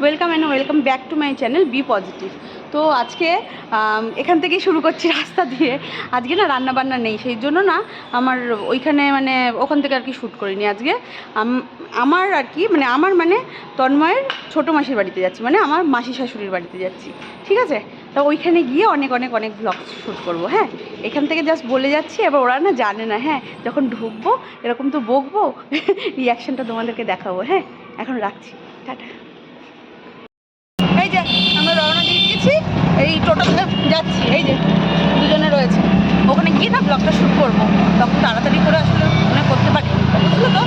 Welcome and welcome back to my channel be positive. তো আজকে এখান থেকেই শুরু করছি রাস্তা দিয়ে। আজকে না রান্নাবান্না নেই, সেই জন্য না আমার ওইখানে মানে ওখান থেকে আর কি শ্যুট করিনি আজকে। আমার আর কি মানে তন্ময়ের ছোটো মাসির বাড়িতে যাচ্ছি, মানে আমার মাসি শাশুড়ির বাড়িতে যাচ্ছি, ঠিক আছে। তো ওইখানে গিয়ে অনেক অনেক অনেক ব্লগ শ্যুট করবো। হ্যাঁ, এখান থেকে জাস্ট বলে যাচ্ছি, এবার ওরা না জানে না। হ্যাঁ, যখন ঢুকবো এরকম তো বকবো, রিয়াকশানটা তোমাদেরকে দেখাবো। হ্যাঁ, এখন রাখছি, টাটা। এই যে আমরা রওনা দিয়ে দিয়েছি, এই টোটোতে যাচ্ছি, এই যে দুজনে রয়েছে। ওখানে গিয়ে না ব্লগটা শ্যুট করবো, তখন তাড়াতাড়ি করে আসলে মানে করতে পারি, বুঝলো তো,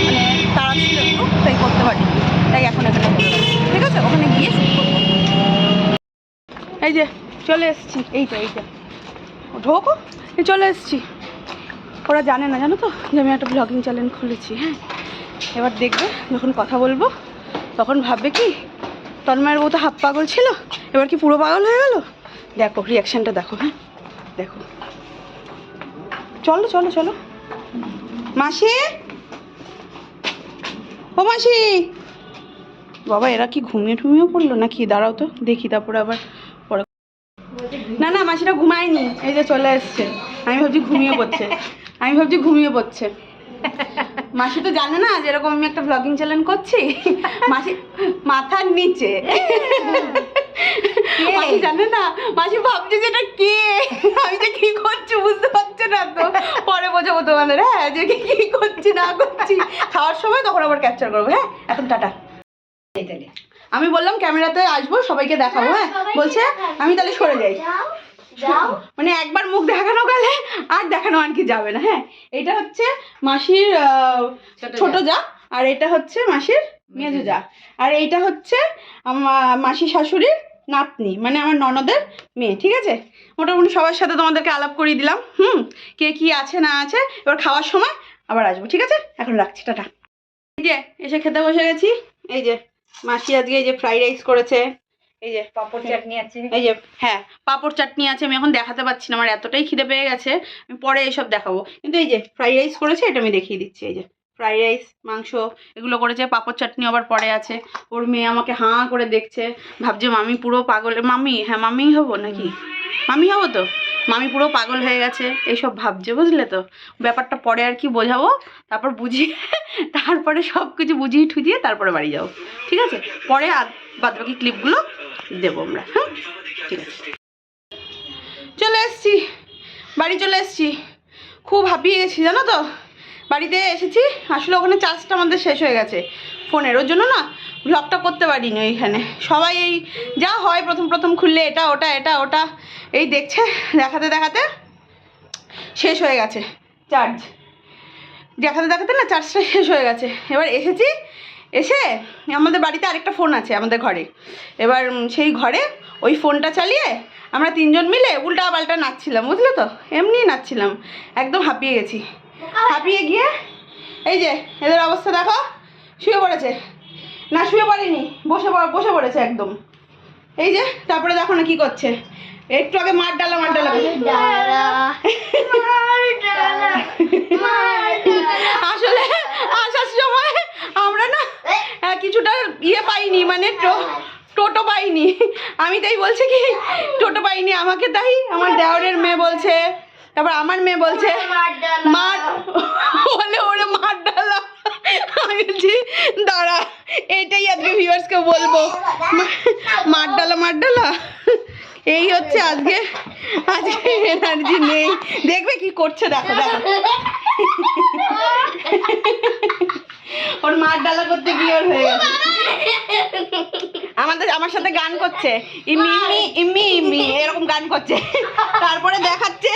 মানে তাড়াতাড়ি একটু তাই করতে পারি, তাই এখন এখানে করবো, ঠিক আছে। ওখানে গিয়ে শ্যুট করবো। এই যে চলে এসেছি, এইটা ঢোকো, চলে এসেছি। ওরা জানে না, জানো তো, যে আমি একটা ব্লগিং চ্যানেল খুলেছি। হ্যাঁ, এবার দেখবে যখন কথা বলবো তখন ভাববে কি তন্ময়ের বউ তো হাফ পাগল ছিল, এবার কি পুরো পাগল হয়ে গেল। দেখো রিয়াকশানটা দেখো। হ্যাঁ দেখো, চলো চলো চলো। মাসি, ও মাসি, বাবা এরা কি ঘুমিয়েও পড়লো নাকি? দাঁড়াও তো দেখি, তারপরে আবার পরে। না না, মাসিরা ঘুমায়নি, এই যে চলে এসছে। আমি ভাবছি ঘুমিয়ে পড়ছে। মাসি তো জানে না যে এরকম আমি একটা ব্লগিং চ্যানেল করছি। মাসি মাথার নিচে, মাসি জানে না, মাসি ভাবছে যে এটা কে, আমি যে কি করছি বুঝতে পারছে না। তো পরে বোঝাবো তোমাদের, হ্যাঁ, যে কি করছি না করছি, খাওয়ার সময় তখন আবার ক্যাপচার করবো। হ্যাঁ, এখন টাটা। আমি বললাম ক্যামেরাতে আসবো, সবাইকে দেখাবো। হ্যাঁ, বলছে আমি তাহলে সরে যাই, মানে একবার মুখ দেখানো গেলে আর দেখানো আর কি যাবে না। হ্যাঁ, এটা হচ্ছে মাসির ছোট যা, আর এটা হচ্ছে মাসির মেজো যা, আর এইটা হচ্ছে মাসি শাশুড়ির নাতনি, মানে আমার ননদের মেয়ে, ঠিক আছে। মোটামুটি সবার সাথে তোমাদেরকে আলাপ করিয়ে দিলাম। কে কি আছে না আছে, এবার খাওয়ার সময় আবার আসবো, ঠিক আছে। এখন রাখছি, টাটা। এই যে এসে খেতে বসে গেছি। এই যে মাসি আজকে এই যে ফ্রাইড রাইস করেছে, এই যে পাঁপড় চাটনি আছে, এই যে হ্যাঁ পাঁপড় চাটনি আছে। আমি এখন দেখাতে পারছি না, আমার এতটাই খিদে পেয়ে গেছে, আমি পরে এইসব দেখাবো। কিন্তু এই যে ফ্রাইড রাইস করেছে, এটা আমি দেখিয়ে দিচ্ছি। এই যে ফ্রাইড রাইস, মাংস এগুলো করেছে, পাঁপড় চাটনি আবার পরে আছে। ওর মেয়ে আমাকে হাঁ করে দেখছে, ভাবছে মামি পুরো পাগল। মামি, হ্যাঁ মামিই হবো নাকি, মামি হবো তো, মামি পুরো পাগল হয়ে গেছে এইসব ভাবছে, বুঝলে তো। ব্যাপারটা পরে আর কি বোঝাবো, তারপর বুঝিয়ে, তারপরে সব কিছু বুঝিয়ে ঠুজিয়ে তারপরে বাড়ি যাবো, ঠিক আছে। পরে আর বাদবাকি ক্লিপগুলো দেবো আমরা। হ্যাঁ, ঠিক আছে। চলে এসছি, বাড়ি চলে এসছি। খুব হাঁপিয়ে গেছি জানো তো। বাড়িতে এসেছি, আসলে ওখানে চার্জটা আমাদের শেষ হয়ে গেছে ফোনের, ওর জন্য না ব্লগটা করতে পারিনি। ওইখানে সবাই এই যা হয় প্রথম খুললে এটা ওটা এই দেখছে, দেখাতে শেষ হয়ে গেছে চার্জ, দেখাতে না চার্জটা শেষ হয়ে গেছে। এবার এসে আমাদের বাড়িতে আরেকটা ফোন আছে আমাদের ঘরে, এবার সেই ঘরে ওই ফোনটা চালিয়ে আমরা তিনজন মিলে উল্টা পাল্টা নাচছিলাম, বুঝলে তো, এমনি নাচছিলাম। একদম হাঁপিয়ে গেছি। হাঁপিয়ে গিয়ে এই যে এদের অবস্থা দেখো, শুয়ে পড়েছে, না শুয়ে পড়েনি, বসে পড়েছে একদম। এই যে তারপরে দেখো না কি করছে, একটু আগে মার ডালা আসলে আসার সময় আমরা না কিছুটা পাইনি, মানে টোটো পাইনি। আমি তাই বলছি কি টোটো পাইনি, আমাকে তাই আমার দেওরের মেয়ে বলছে, তারপর আমার মেয়ে বলছে মার, বলে ওরে মার ডালা। আমি বলছি দাঁড়া, এইটাই আজকে ভিউয়ার্সকে বলবো, মার ডালা। এই হচ্ছে আজকে এনার্জি নেই, দেখবে কি করছে, দেখো ওর মার ডালা করতে গিয়ে ওর হয়ে গেছে। আমার সাথে গান করছে, ইমি ইমি ইমি ইমি এরকম গান করছে, তারপরে দেখাচ্ছে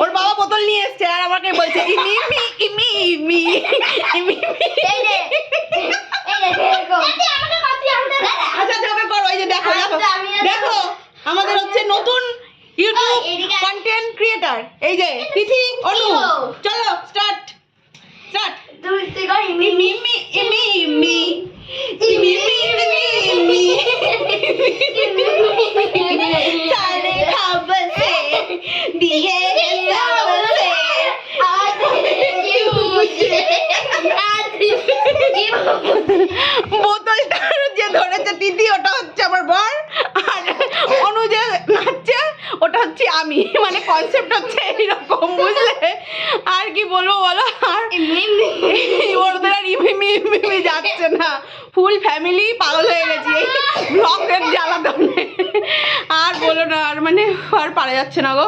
ওর বাবা বোতল নিয়ে এসছে, আর আমাকে বলছে ইমি ইমি ইমি ইমি ইমি। আচ্ছা ওকে করো। এই যে দেখো দেখো আমাদের হচ্ছে নতুন ইউটিউব কন্টেন্ট ক্রিয়েটার, এই যে তিথি অনু। চলো স্টার্ট। ইমি ইমি ইমি ইমি ইমি ইমি ইমি सारे खबर से दिए सब से आज বোতলটার যে ধরেছে তিথি ওটা হচ্ছে আমার বর, আর অনু যে নাচছে ওটা হচ্ছে আমি। মানে কনসেপ্ট হচ্ছে এইরকম, বুঝলে? আর কি বলবো বলো, আর ওদের আর ইমিমি যাচ্ছে না, ফুল ফ্যামিলি পাগল হয়ে গেছি এই ব্লগের জ্বালাতনে। আর বলো না, আর মানে আর পারা যাচ্ছে না গো,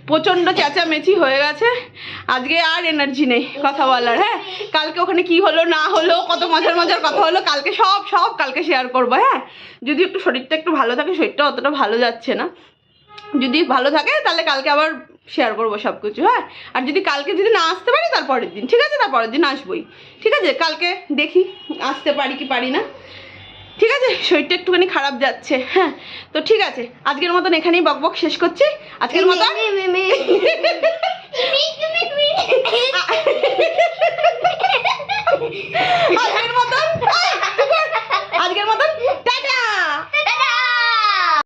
প্রচণ্ড চেঁচামেচি হয়ে গেছে। আজকে আর এনার্জি নেই কথা বলার। হ্যাঁ, কালকে ওখানে কি হলো না হলো, কত মজার মজার কথা হলো, কালকে সব কালকে শেয়ার করবো। হ্যাঁ, যদি একটু শরীরটা একটু ভালো থাকে, শরীরটা অতটা ভালো যাচ্ছে না, যদি ভালো থাকে তাহলে কালকে আবার শেয়ার করবো সব কিছু। হ্যাঁ, আর যদি কালকে যদি না আসতে পারি তারপরের দিন, ঠিক আছে? তারপরের দিন আসবোই, ঠিক আছে? কালকে দেখি আসতে পারি কি পারি না, ঠিক আছে? শরীরটা একটুখানি খারাপ যাচ্ছে। হ্যাঁ, তো ঠিক আছে, আজকের মতন এখানেই বকবক শেষ করছি। আজকের মতন